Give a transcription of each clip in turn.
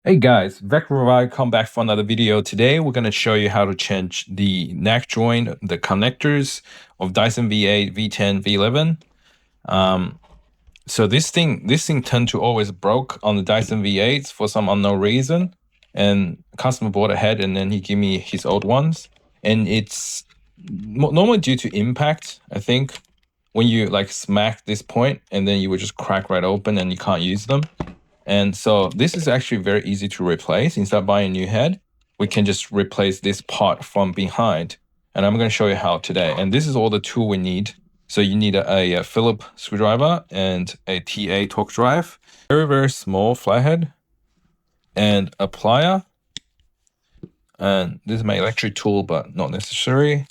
Hey guys, VacRevive come back for another video. Today we're going to show you how to change the neck joint, the connectors of Dyson V8, V10, V11. So this thing tend to always broke on the Dyson V8s for some unknown reason. And customer bought ahead and then he gave me his old ones. And it's normally due to impact, I think. When you like smack this point and then you would just crack right open and you can't use them. And so this is actually very easy to replace. Instead of buying a new head, we can just replace this part from behind. And I'm going to show you how today. And this is all the tool we need. So you need a Phillips screwdriver and a TA torque drive, very, very small flathead, and a plier. And this is my electric tool, but not necessary.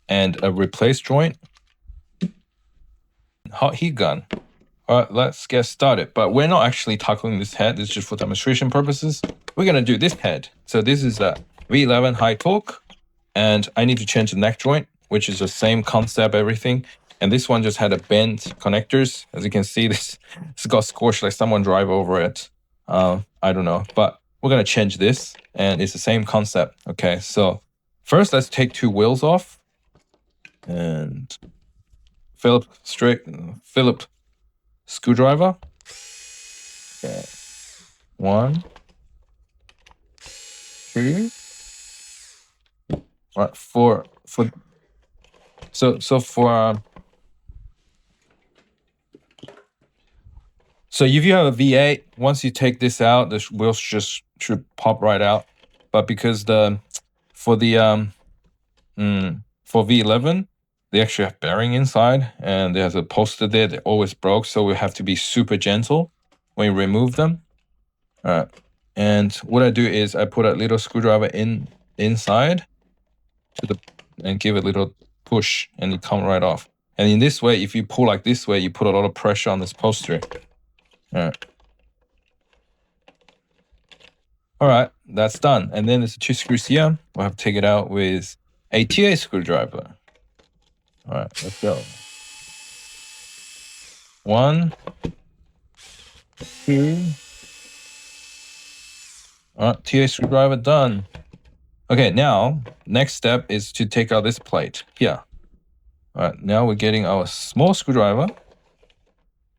And a replace joint, hot heat gun. All right, let's get started. But we're not actually tackling this head. This is just for demonstration purposes. We're going to do this head. So this is a V11 high torque. And I need to change the neck joint, which is the same concept, everything. And this one just had a bent connectors. As you can see, this got scorched like someone drive over it. I don't know. But we're going to change this. And it's the same concept. Okay, so first let's take two wheels off. And Phillips screwdriver. Okay. 1, 2. All right, so if you have a V8, once you take this out, the wheels just should pop right out. But because for V11, they actually have bearing inside, and there's a poster there that always broke, so we have to be super gentle when we remove them. All right, and what I do is I put a little screwdriver inside and give it a little push, and it come right off. And in this way, if you pull like this way, you put a lot of pressure on this poster. All right, that's done. And then there's 2 screws here. We'll have to take it out with a TA screwdriver. All right, let's go. 1, 2. All right, TA screwdriver done. Okay, now next step is to take out this plate here. All right, now we're getting our small screwdriver,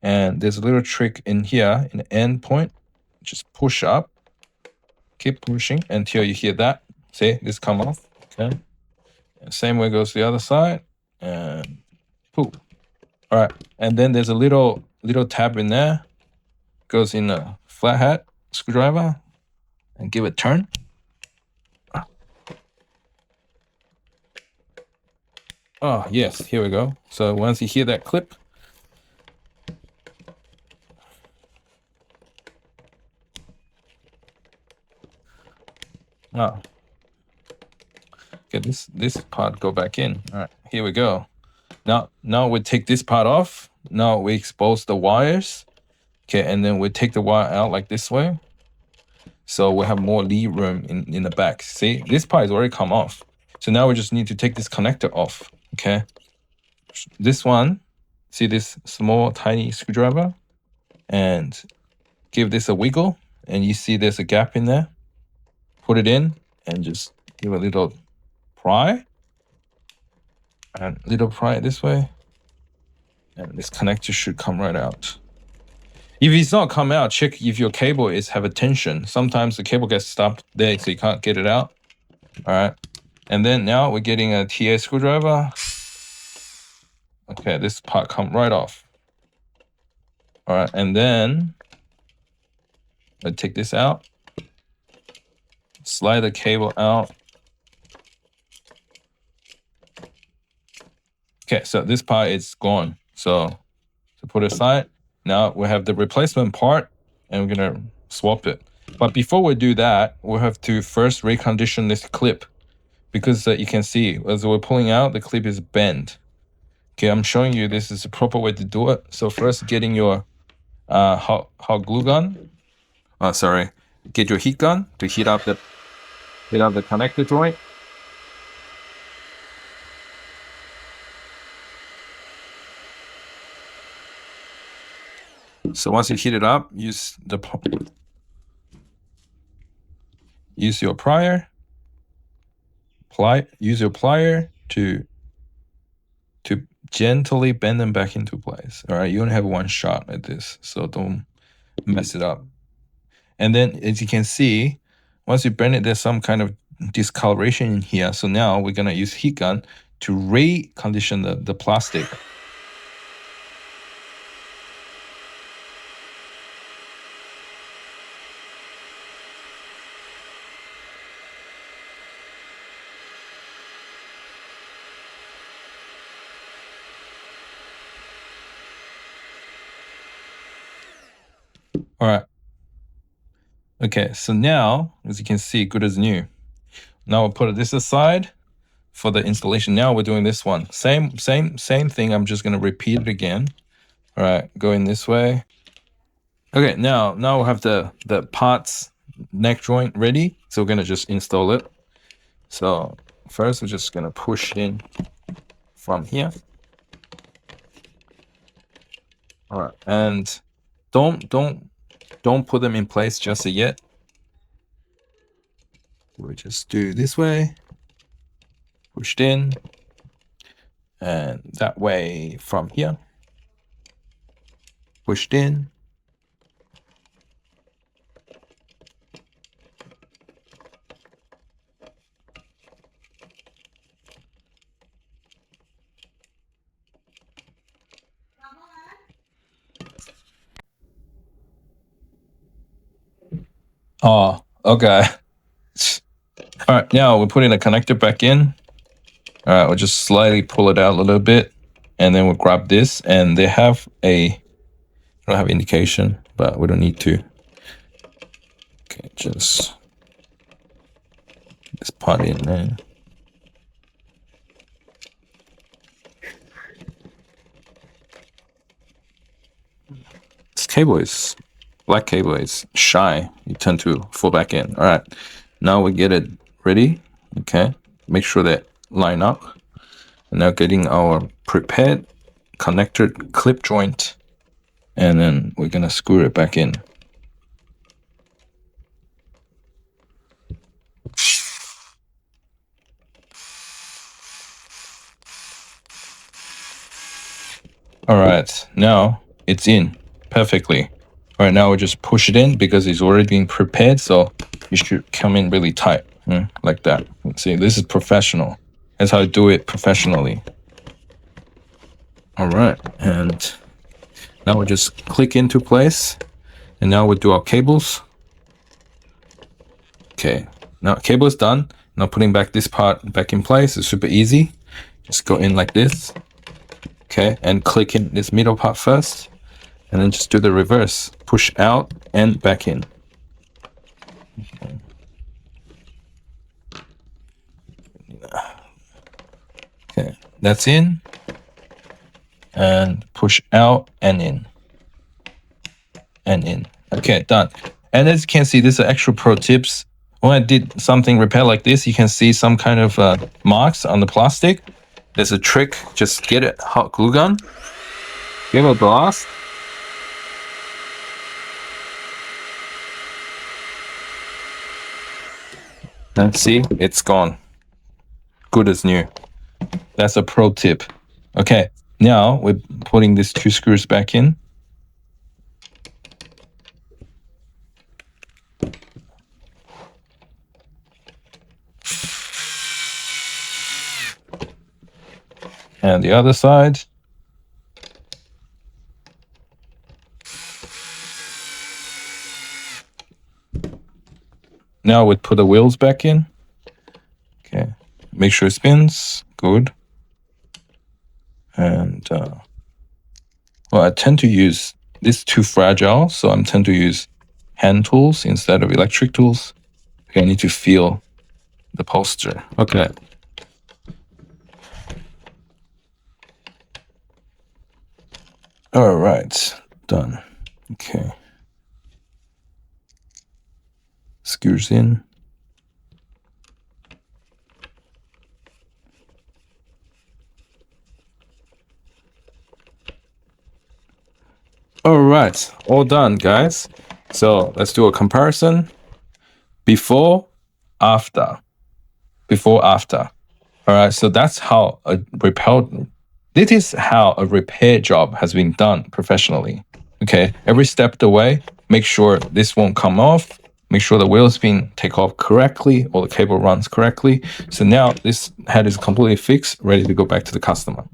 and there's a little trick in here in the end point. Just push up, keep pushing until you hear that. See, this come off. Okay, and same way goes the other side, and poof. All right, and then there's a little tab in there. Goes in a flathead screwdriver, and give it a turn. Oh, yes, here we go. So once you hear that clip, okay, this part go back in. All right, here we go. Now we take this part off. Now we expose the wires. Okay, and then we take the wire out like this way. So we have more lead room in the back. See, this part is already come off. So now we just need to take this connector off. Okay, this one, see this small tiny screwdriver, and give this a wiggle, and you see there's a gap in there. Put it in and just give a little pry, and little pry this way, and this connector should come right out. If it's not come out, check if your cable have a tension. Sometimes the cable gets stopped there, so you can't get it out. All right, and then now we're getting a TA screwdriver. Okay, this part come right off. All right, and then I take this out, slide the cable out. Okay, so this part is gone. So to put it aside, now we have the replacement part, and we're gonna swap it. But before we do that, we'll have to first recondition this clip, because you can see as we're pulling out, the clip is bent. Okay, I'm showing you this is the proper way to do it. So first, getting your hot glue gun. Get your heat gun to heat up the connector joint. So once you heat it up, use the use your plier. Use your plier to gently bend them back into place. All right, you only have one shot at this, so don't mess it up. And then, as you can see, once you bend it, there's some kind of discoloration in here. So now we're gonna use heat gun to recondition the plastic. All right. Okay, so now, as you can see, good as new. Now we'll put this aside for the installation. Now we're doing this one. Same thing. I'm just gonna repeat it again. All right, going this way. Okay, now we'll have the parts neck joint ready. So we're gonna just install it. So first we're just gonna push it in from here. All right, and don't put them in place just yet. We'll just do this way, pushed in, and that way from here, pushed in. Oh, okay. All right, now we're putting the connector back in. All right, we'll just slightly pull it out a little bit, and then we'll grab this, and they have I don't have indication, but we don't need to. Okay, just this part in there. This cable is, black cable is shy. You tend to fall back in. All right, now we get it ready. Okay, make sure that line up. And now getting our prepared connected clip joint, and then we're gonna screw it back in. All right, now it's in perfectly. All right, now we just push it in because it's already been prepared, so it should come in really tight, like that. Let's see, this is professional. That's how I do it professionally. All right, and now we just click into place, and now we do our cables. Okay, now cable is done. Now putting back this part back in place is super easy. Just go in like this. Okay, and click in this middle part first, and then just do the reverse. Push out and back in. Okay, that's in. And push out and in. And in. Okay, done. And as you can see, these are extra pro tips. When I did something repair like this, you can see some kind of marks on the plastic. There's a trick. Just get a hot glue gun, give it a blast, and see, it's gone. Good as new. That's a pro tip. Okay, now we're putting these two screws back in. And the other side. Now we put the wheels back in. Okay, make sure it spins. Good. And well, I tend to use this too fragile, so I tend to use hand tools instead of electric tools. Okay, I need to feel the posture. Okay. All right, done. Okay. Screws in. All right, all done, guys. So let's do a comparison. Before after, before, after. All right, so that's how a this is how a repair job has been done professionally. Okay, every step of the way, make sure this won't come off, make sure the wheel's been taken off correctly, or the cable runs correctly. So now this head is completely fixed, ready to go back to the customer.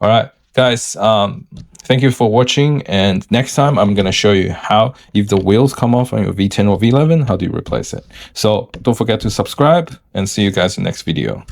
All right, guys, thank you for watching. And next time I'm going to show you how, if the wheels come off on your V10 or V11, how do you replace it? So don't forget to subscribe, and see you guys in the next video.